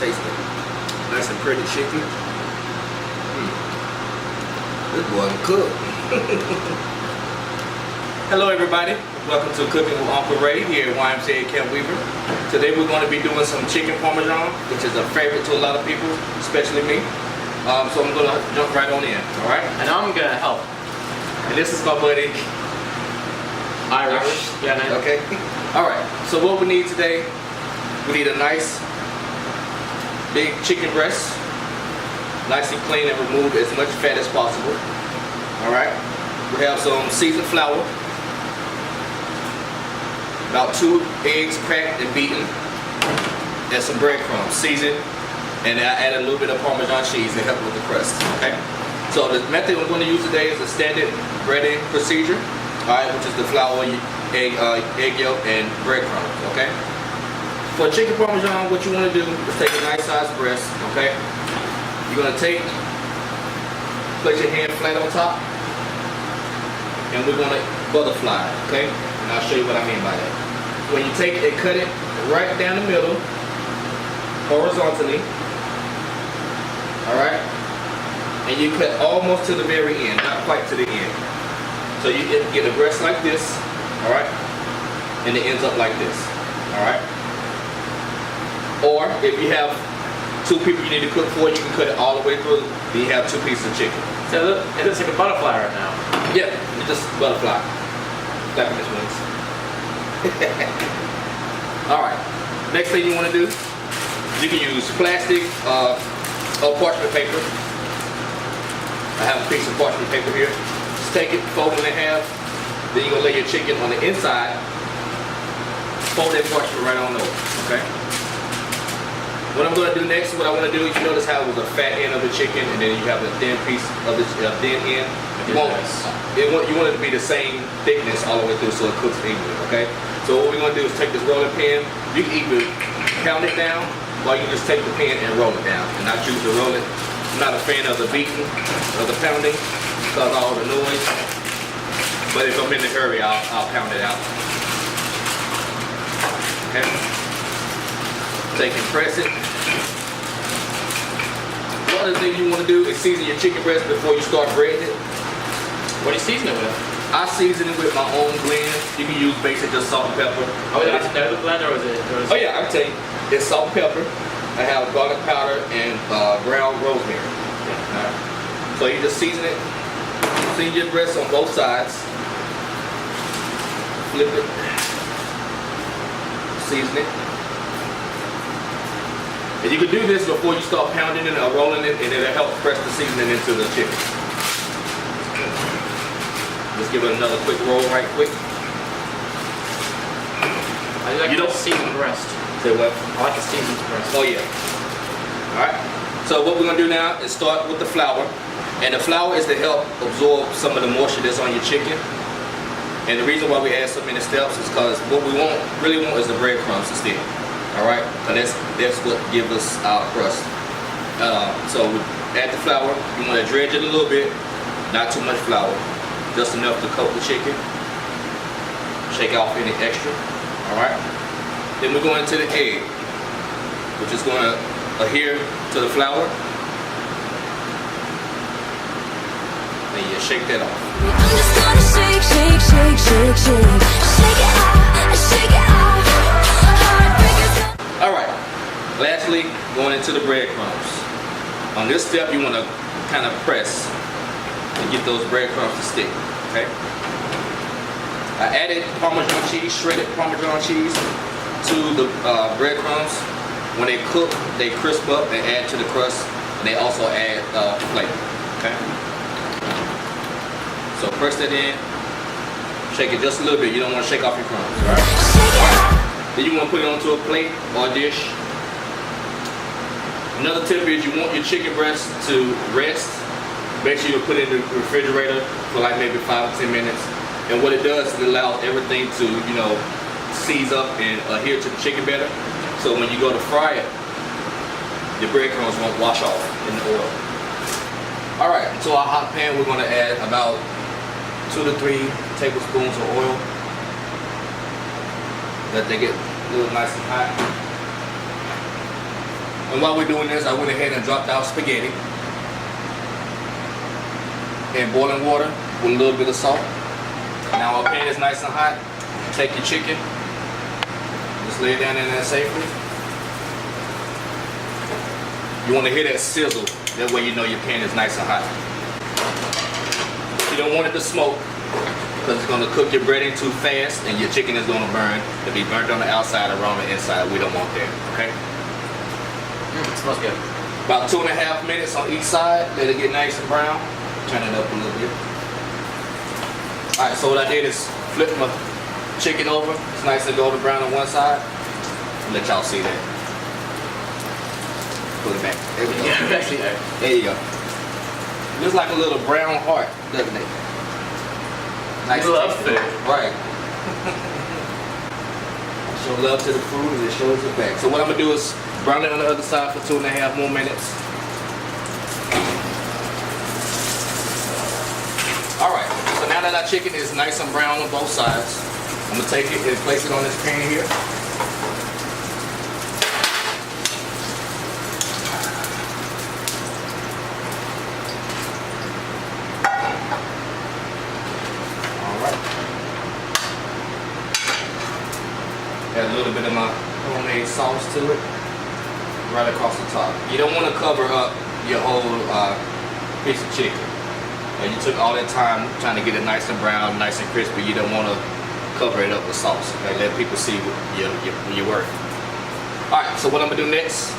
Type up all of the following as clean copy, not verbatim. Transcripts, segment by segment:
Taste it. Nice and pretty chicken. This boy can cook. Hello everybody. Welcome to Cooking with Uncle Ray here at YMCA Camp Weaver. Today we're going to be doing some chicken parmesan, which is a favorite to a lot of people, especially me. So I'm going to jump right on in, alright? And I'm going to help. And this is my buddy Irish. Yeah, nice. Okay. Alright, so what we need today, we need a nice big chicken breast, nicely clean and remove as much fat as possible. Alright, we have some seasoned flour, about 2 eggs cracked and beaten, and some breadcrumbs seasoned, and I add a little bit of Parmesan cheese to help with the crust. Okay, so the method we're going to use today is the standard breading procedure. Alright, which is the flour, egg yolk, and breadcrumbs. Okay. For chicken parmesan, what you want to do is take a nice sized breast, okay? You're going to place your hand flat on top, and we're going to butterfly, okay? And I'll show you what I mean by that. When you take it, cut it right down the middle, horizontally, alright? And you cut almost to the very end, not quite to the end. So you get a breast like this, alright? And it ends up like this, alright? Or if you have 2 people you need to cook for, you can cut it all the way through. Then you have 2 pieces of chicken. So it looks like a butterfly right now. Yeah, it's just butterfly. Flapping its wings. Alright, next thing you want to do, you can use plastic or parchment paper. I have a piece of parchment paper here. Just take it, fold it in half. Then you're going to lay your chicken on the inside. Fold that parchment right on over, okay? What I'm going to do next, what I want to do is, you notice how it was a fat end of the chicken, and then you have a thin piece of the thin end. You want it to be the same thickness all the way through so it cooks evenly, okay? So what we're going to do is take this rolling pin. You can either pound it down, or you can just take the pin and roll it down. And I choose to roll it. I'm not a fan of the beating or the pounding because of all the noise. But if I'm in a hurry, I'll pound it out. Okay. Take and press it. One other thing you want to do is season your chicken breast before you start breading it. What do you season it with? I season it with my own blend. You can use basic just salt and pepper. Oh, is it another blend or is it? Oh yeah, I'll tell you. It's salt and pepper. I have garlic powder and ground rosemary. Yeah. Right. So you just season it. Season your breast on both sides. Flip it. Season it. And you can do this before you start pounding it or rolling it, and it'll help press the seasoning into the chicken. Let's give it another quick roll right quick. I like the seasoned breast. Say what? I like the seasoned breast. Oh yeah. Alright. So what we're going to do now is start with the flour. And the flour is to help absorb some of the moisture that's on your chicken. And the reason why we add so many steps is because what we really want is the breadcrumbs to stick. Alright, and that's what gives us our crust. So we add the flour. You want to dredge it a little bit, not too much flour, just enough to coat the chicken. Shake off any extra. Alright. Then we're going into the egg, which is going to adhere to the flour. Then you shake that off. I'm just gonna shake, shake, shake, shake, shake. Shake it off, shake it off. Alright, lastly, going into the breadcrumbs. On this step, you want to kind of press and get those breadcrumbs to stick, okay? I added Parmesan cheese, shredded Parmesan cheese to the breadcrumbs. When they cook, they crisp up and add to the crust, and they also add flavor, okay? So press that in, shake it just a little bit. You don't want to shake off your crumbs, alright? Then you want to put it onto a plate or a dish. Another tip is you want your chicken breast to rest. Make sure you put it in the refrigerator for like maybe 5 to 10 minutes. And what it does is it allows everything to, seize up and adhere to the chicken better. So when you go to fry it, your breadcrumbs won't wash off in the oil. Alright, to our hot pan we're going to add about 2 to 3 tablespoons of oil. Let they get a little nice and hot. And while we're doing this, I went ahead and dropped out spaghetti in boiling water with a little bit of salt. Now our pan is nice and hot. Take your chicken, just lay it down in there safely. You want to hear that sizzle, that way you know your pan is nice and hot. You don't want it to smoke, because it's going to cook your breading too fast and your chicken is going to burn. It'll be burnt on the outside, around the inside. We don't want that, okay? It smells good. About 2.5 minutes on each side. Let it get nice and brown. Turn it up a little bit. Alright, so what I did is flip my chicken over. It's nice and golden brown on one side. Let y'all see that. Put it back. There we go. Yeah, there you go. Looks like a little brown heart, doesn't it? Nice. You love food. Right. Show love to the food and it shows it back. So what I'm gonna do is brown it on the other side for 2.5 more minutes. Alright, so now that our chicken is nice and brown on both sides, I'm gonna take it and place it on this pan here. Add a little bit of my homemade sauce to it, right across the top. You don't want to cover up your whole piece of chicken. You took all that time trying to get it nice and brown, nice and crispy. You don't want to cover it up with sauce. Okay? Let people see your work. All right, so what I'm gonna do next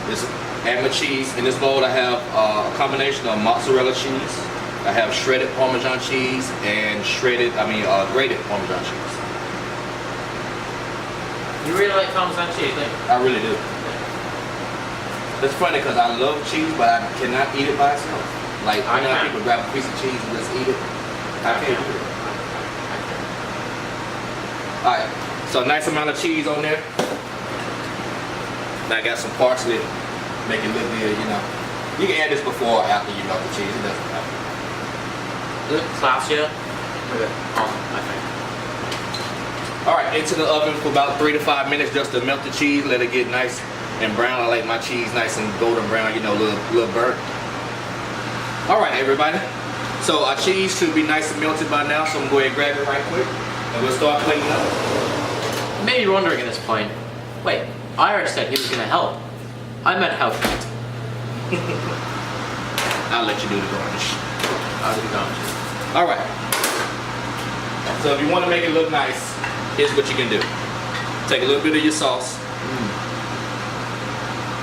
is add my cheese. In this bowl I have a combination of mozzarella cheese. I have shredded Parmesan cheese and grated Parmesan cheese. You really like Parmesan cheese, don't you? I really do. It's funny because I love cheese, but I cannot eat it by itself. Like, I know people grab a piece of cheese and just eat it. I can't do it. Alright, so a nice amount of cheese on there. Now I got some parsley, make it look good, you know. You can add this before or after you melt the cheese, it doesn't matter. Look classier. Okay. Awesome, I think. Alright, into the oven for about 3 to 5 minutes just to melt the cheese, let it get nice and brown. I like my cheese nice and golden brown, you know, a little burnt. Alright everybody, so our cheese should be nice and melted by now, so I'm going to go ahead and grab it right quick and we'll start plating up. You may be wondering at this point, wait, Ira said he was going to help. I meant help. I'll let you do the garnish. I'll do the garnish. Alright, so if you want to make it look nice, here's what you can do. Take a little bit of your sauce,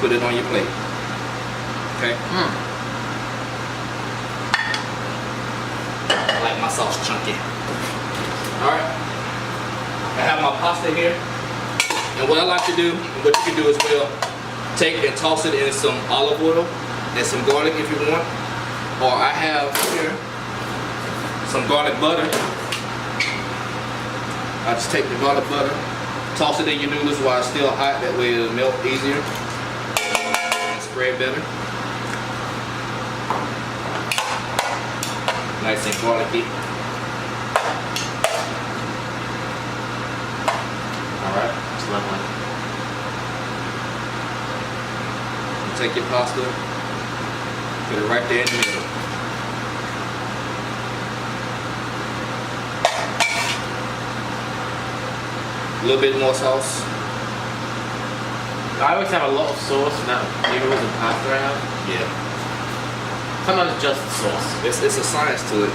put it on your plate. Okay? I like my sauce chunky. Alright. I have my pasta here. And what I like to do, and what you can do as well, take and toss it in some olive oil and some garlic if you want. Or I have here some garlic butter. I just take the garlic butter, toss it in your noodles while it's still hot, that way it'll melt easier and spread better. Nice and garlicky. Alright. It's lovely. You take your pasta, put it right there in the middle. A little bit more sauce. I always have a lot of sauce in that noodles and pasta I have. Yeah. Sometimes just sauce. It's a science to it.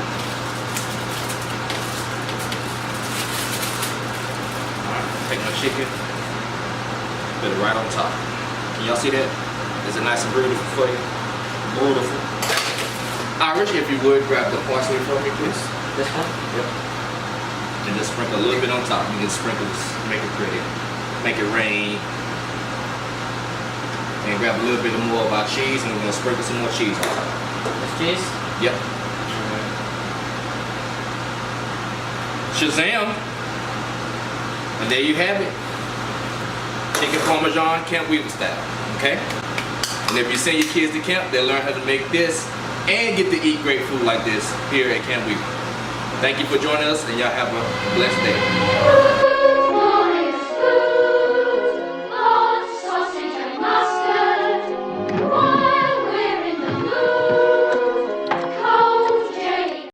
Alright, take my chicken, put it right on top. Can y'all see that? Is it nice and beautiful for you? Beautiful. Irish, if you would, grab the parsley for me, please. This one? Yep. And just sprinkle a little bit on top. You can sprinkle this, make it pretty. Make it rain. And grab a little bit more of our cheese, and we're gonna sprinkle some more cheese on top. This cheese? Yep. Shazam! And there you have it. Chicken Parmesan Camp Weaver style. Okay? And if you send your kids to camp, they'll learn how to make this and get to eat great food like this here at Camp Weaver. Thank you for joining us, and y'all have a blessed day.